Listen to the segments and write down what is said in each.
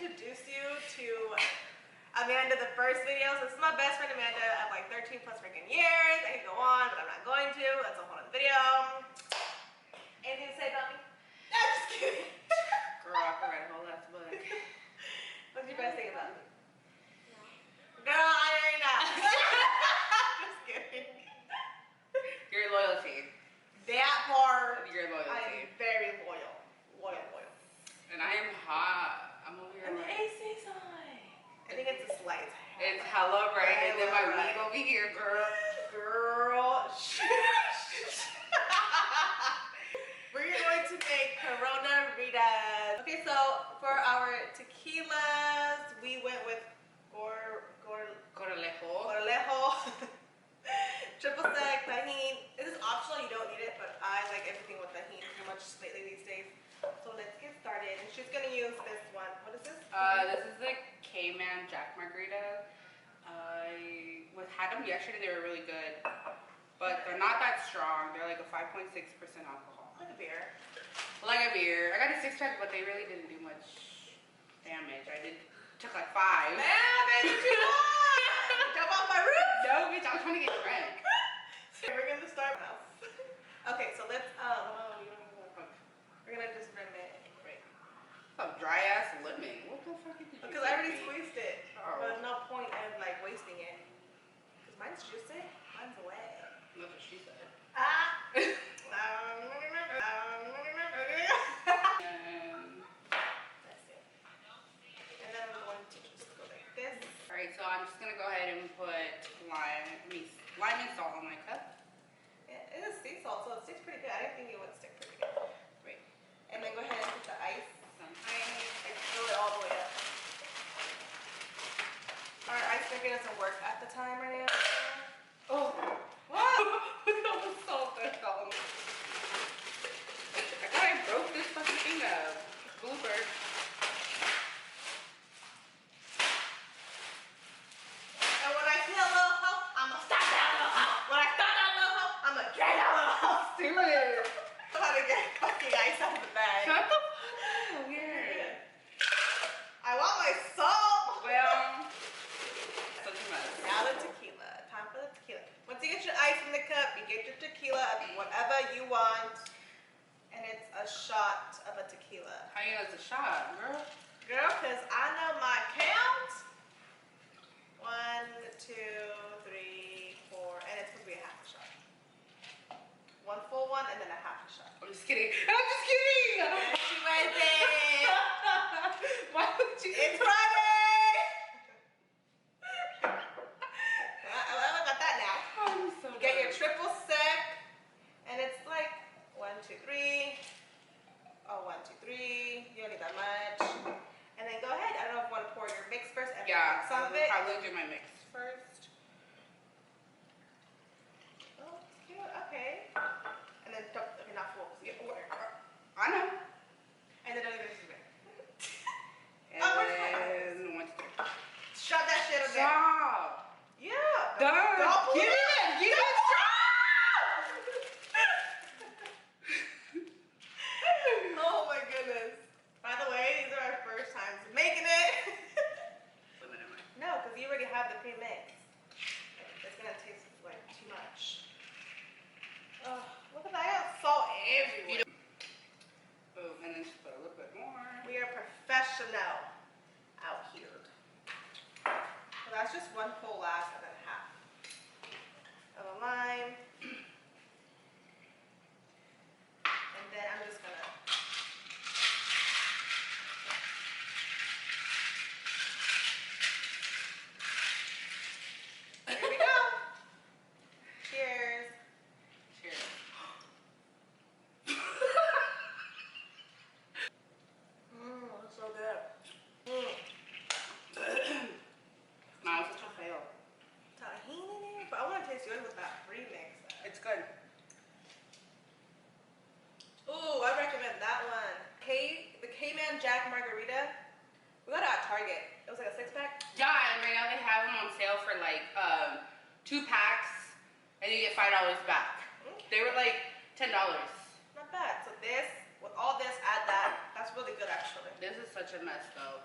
introduce you to Amanda, the first video. So this is my best friend Amanda of like 13 plus freaking years. I could go on, but I'm not going to. That's a whole other video. Anything to say about me? No, just kidding. Girl, I can write a whole ass book. What's your best thing about me? No. Girl, I already know. Just kidding. Your loyalty. That part. Your loyalty. I am very loyal. Loyal. And I am hot. I'm over here. And the AC's on. I think it's a slight. It's hella bright. And then my weed over here, girl. Girl. We're going to make Coronaritas. Okay, so for our tequilas, we went with Coralejo. Triple sec, tahini. This is optional, you don't need it, but I like everything with tahini pretty much lately these days. So let's get started. And she's gonna use this one. What is this? This is the Cayman Jack Margarita. I had them yesterday, they were really good. But they're not that strong. They're like a 5.6% alcohol. Like a beer. Like a beer. I got a 6-pack, but they really didn't do much damage. Took like 5. Man, bitch, what you want? Jump off my roof? No, bitch, I was trying to get drunk. We're gonna start now. Okay, so let's we're gonna just rim it. Right. A dry ass lemon. What the fuck did you do? Because I already squeezed it. Oh. But there's no point in like wasting it. Because mine's juicy. Mine's wet. That's what she said. Ah! And That's it. And then I'm going to just go like this. alright, so I'm just gonna go ahead and put lime and salt on my cup. It is sea salt, so it sticks pretty good. I didn't think it would stick pretty good. Right. And then go ahead and put the ice. Some ice. And fill it all the way up. Our ice maker doesn't work at the time right now. Oh. What? Look at all the salt that fell on me. I thought I broke this fucking thing up. Blooper. And when I feel a little hoe, I'ma stop that little hoe. When I stop that little hoe, I'ma drag that little hoe. Stupid. I'm about to get fucking ice out of the bag. Shut the fuck up. Weird. I want my salt. Well, such a mess. Now the tequila. Time for the tequila. Once you get your ice in the cup, you get your tequila, whatever you want. And it's a shot of a tequila. How you know it's a shot, girl? Girl, because I know my count. 1, 2, 3, 4, and it's supposed to be a half a shot. 1 full one and then a half a shot. I'm just kidding. I'm just kidding. Yes, she went there. Why would you? It's Friday. I got that now. I'm so You get your triple sec, and it's like 1, 2, 3. Oh, 1, 2, 3. You don't need that much. And then go ahead. I don't know if you want to pour your mix first. And Yeah, some of it. I'll probably do my mix first. Oh, it's cute. Okay. And then don't. Okay, not full. So you pour. I know. And then don't even do it. And Oh, where's then 1, 2, 3. Shut that shit up there. Stop. Yeah. Don't pull give it. it. Give it. Oh my goodness. By the way, these are our first times making it. No, because you already have the pre-mix. It's gonna taste like too much. Oh, look at that. I got salt everywhere. Boom, and then just put a little bit more. We are professional out here. So that's just 1 full glass and then half of a lime. And then I'm just gonna here we go. Cheers. Cheers. It's so good. No, it's such a fail. Tahini in it, but I want to taste good with that premix. It's good. Ooh, I recommend that one. The Cayman Jack Margarita. We got it at Target. It was like a 6-pack. Yeah, and right now they have them on sale for like 2 packs, and you get $5 back. They were like $10. Not bad. So this, with all this, add that. That's really good actually. This is such a mess though.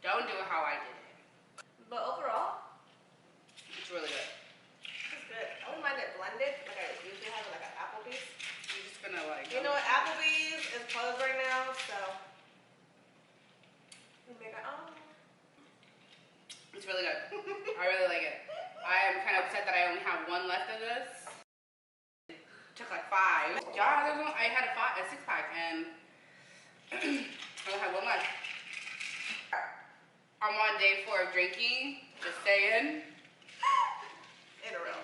Don't do it how I did it. But overall, It's really good. it's good. I wouldn't mind it blended, like I usually have it like at Applebee's. I'm just gonna like. You know what? Applebee's is closed right now, so. It's really good. I really like it. I am kind of upset that I only have one left of this. It took like 5. Yeah, I had a 6-pack and I only had one left. I'm on day 4 of drinking. Just saying. In a row.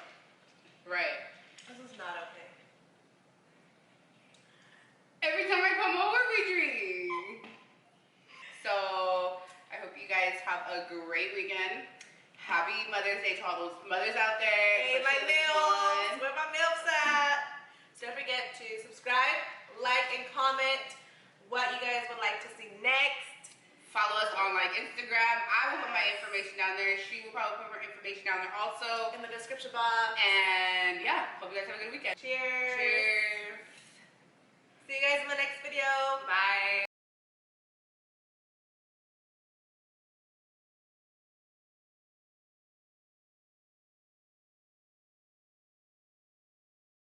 Right. This is not okay. Every time I come over, we drink. So I hope you guys have a great weekend. Happy Mother's Day to all those mothers out there. Hey, my milfs. Where my milfs at? So don't forget to subscribe, like, and comment what you guys would like to see next. Follow us on like Instagram. I will put my information down there. She will probably put her information down there also. In the description box. And yeah, hope you guys have a good weekend. Cheers. Cheers. See you guys in the next video. Bye.